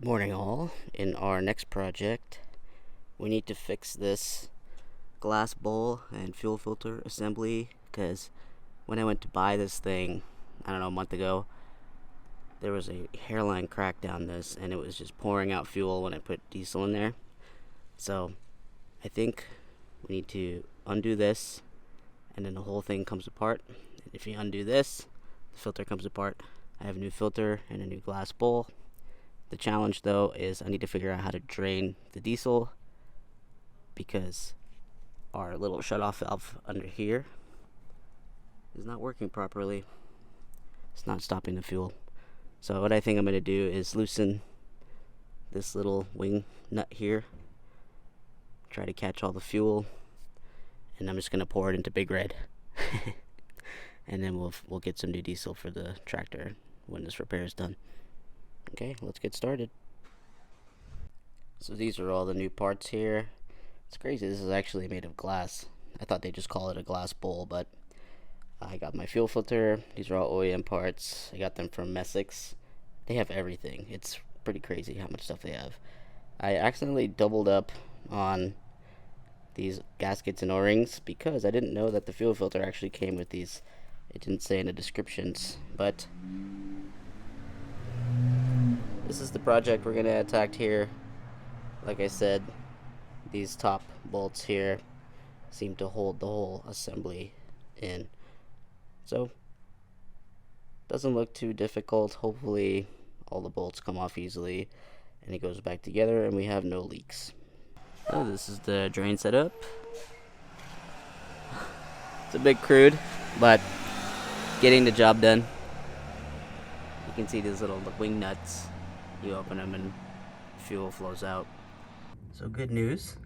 Good morning, all. In our next project, we need to fix this glass bowl and fuel filter assembly because when I went to buy this thing, I don't know, a month ago, there was a hairline crack down this and it was just pouring out fuel when I put diesel in there. So I think we need to undo this and then the whole thing comes apart. If you undo this, the filter comes apart. I have a new filter and a new glass bowl. The challenge, though, is I need to figure out how to drain the diesel because our little shutoff valve under here is not working properly. It's not stopping the fuel. So what I think I'm going to do is loosen this little wing nut here, try to catch all the fuel, and I'm just going to pour it into Big Red. And then we'll get some new diesel for the tractor when this repair is done. Okay, let's get started. So these are all the new parts here. It's crazy, this is actually made of glass. I thought they'd just call it a glass bowl, but I got my fuel filter. These are all OEM parts. I got them from Messick's. They have everything. It's pretty crazy how much stuff they have. I accidentally doubled up on these gaskets and O-rings because I didn't know that the fuel filter actually came with these. It didn't say in the descriptions, but this is the project we're going to attack here. Like I said, these top bolts here seem to hold the whole assembly in. So, doesn't look too difficult. Hopefully all the bolts come off easily and it goes back together and we have no leaks. So this is the drain setup. It's a bit crude, but getting the job done. You can see these little wing nuts. You open them and fuel flows out. So good news,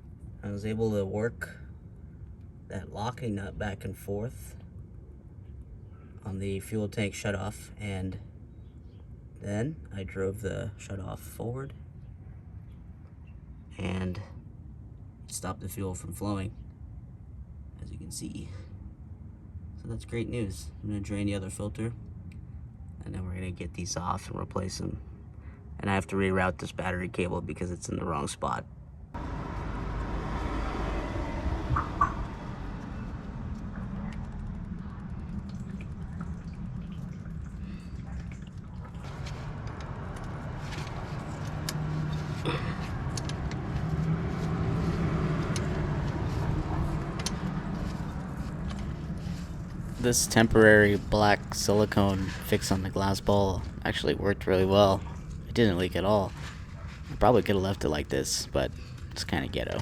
I was able to work that locking nut back and forth on the fuel tank shutoff, and then I drove the shutoff forward and stopped the fuel from flowing, as you can see. So that's great news. I'm going to drain the other filter and then we're going to get these off and replace them. And I have to reroute this battery cable because it's in the wrong spot. This temporary black silicone fix on the glass bowl actually worked really well. It didn't leak at all. I probably could have left it like this, but it's kind of ghetto.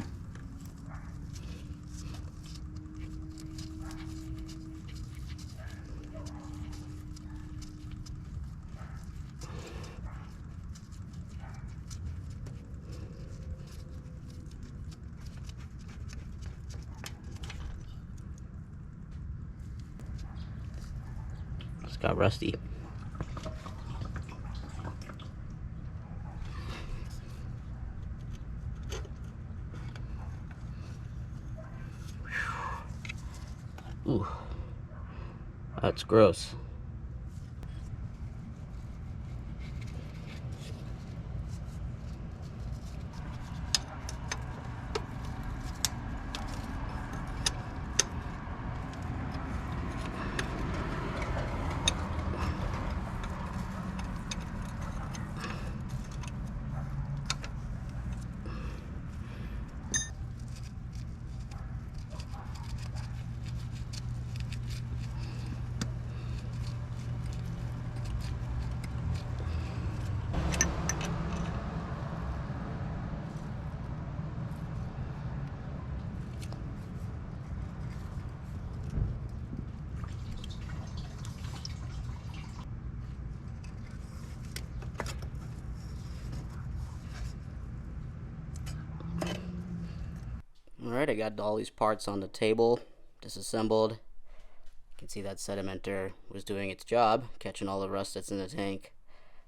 It's got rusty. Ooh, that's gross. Alright, I got all these parts on the table, disassembled. You can see that sedimenter was doing its job, catching all the rust that's in the tank.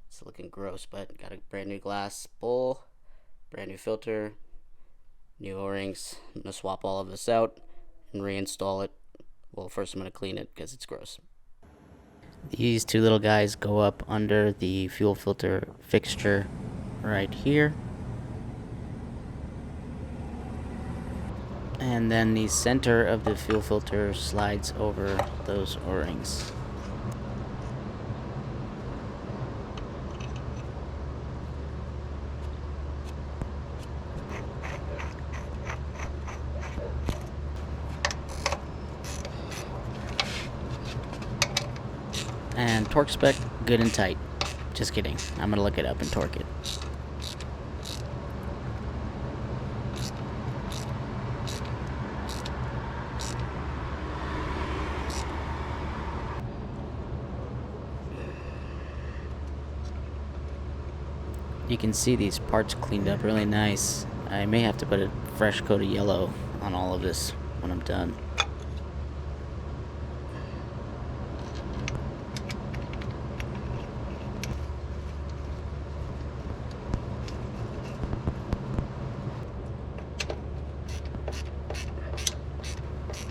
It's looking gross, but got a brand new glass bowl, brand new filter, new O-rings. I'm going to swap all of this out and reinstall it. Well, first I'm going to clean it because it's gross. These two little guys go up under the fuel filter fixture right here. And then the center of the fuel filter slides over those O-rings. And torque spec, good and tight. Just kidding. I'm gonna look it up and torque it. You can see these parts cleaned up really nice. I may have to put a fresh coat of yellow on all of this when I'm done.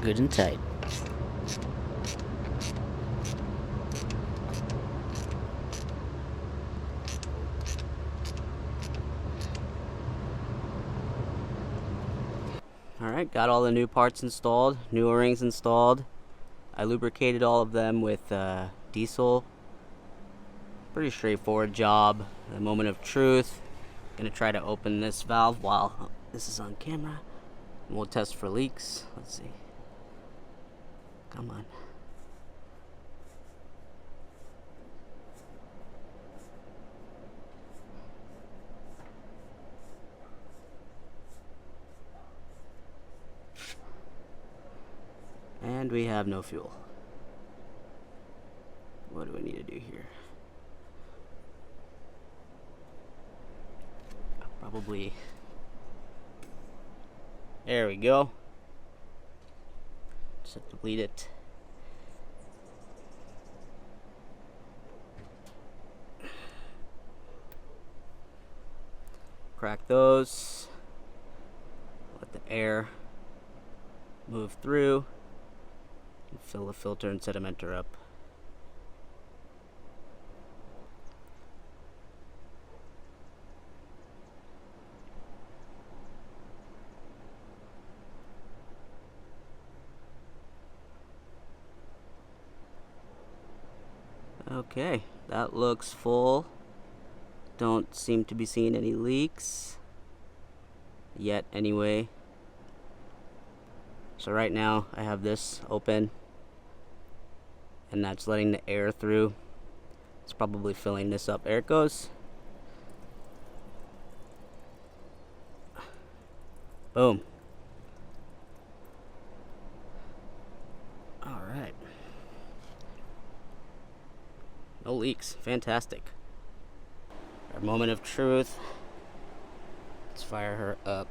Good and tight. Alright, got all the new parts installed, new O-rings installed. I lubricated all of them with diesel. Pretty straightforward job. The moment of truth. Gonna try to open this valve while this is on camera. And we'll test for leaks. Let's see. Come on. And we have no fuel. What do we need to do here? Probably. There we go. Just have to bleed it. Crack those. Let the air move through. And fill the filter and sedimenter up. Okay, that looks full. Don't seem to be seeing any leaks yet anyway. So right now I have this open and that's letting the air through. It's probably filling this up. There it goes. Boom. Alright. No leaks. Fantastic. Our moment of truth. Let's fire her up.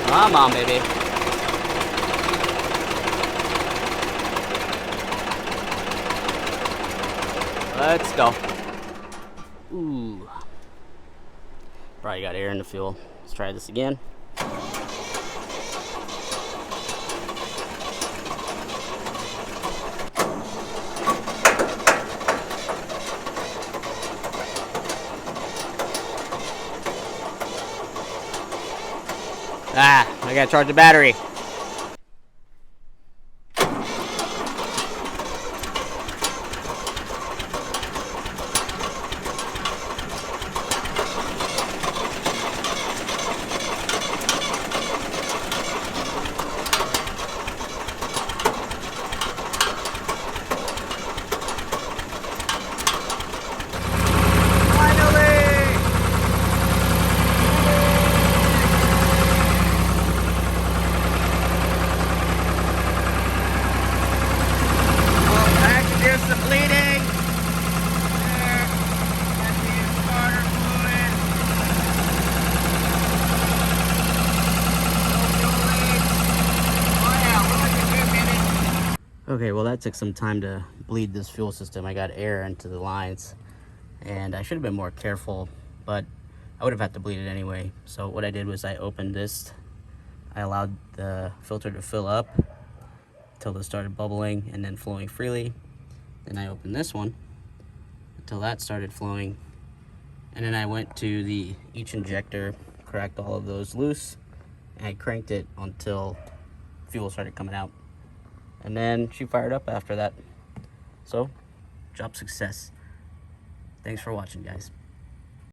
Come on, baby. Let's go. Ooh. Probably got air in the fuel. Let's try this again. Ah, I gotta charge the battery. Okay, well that took some time to bleed this fuel system. I got air into the lines and I should have been more careful, but I would have had to bleed it anyway. So what I did was I opened this I allowed the filter to fill up until it started bubbling and then flowing freely. Then I opened this one until that started flowing, and then I went to each injector, cracked all of those loose, and I cranked it until fuel started coming out, and then she fired up after that. So, job success. Thanks for watching, guys.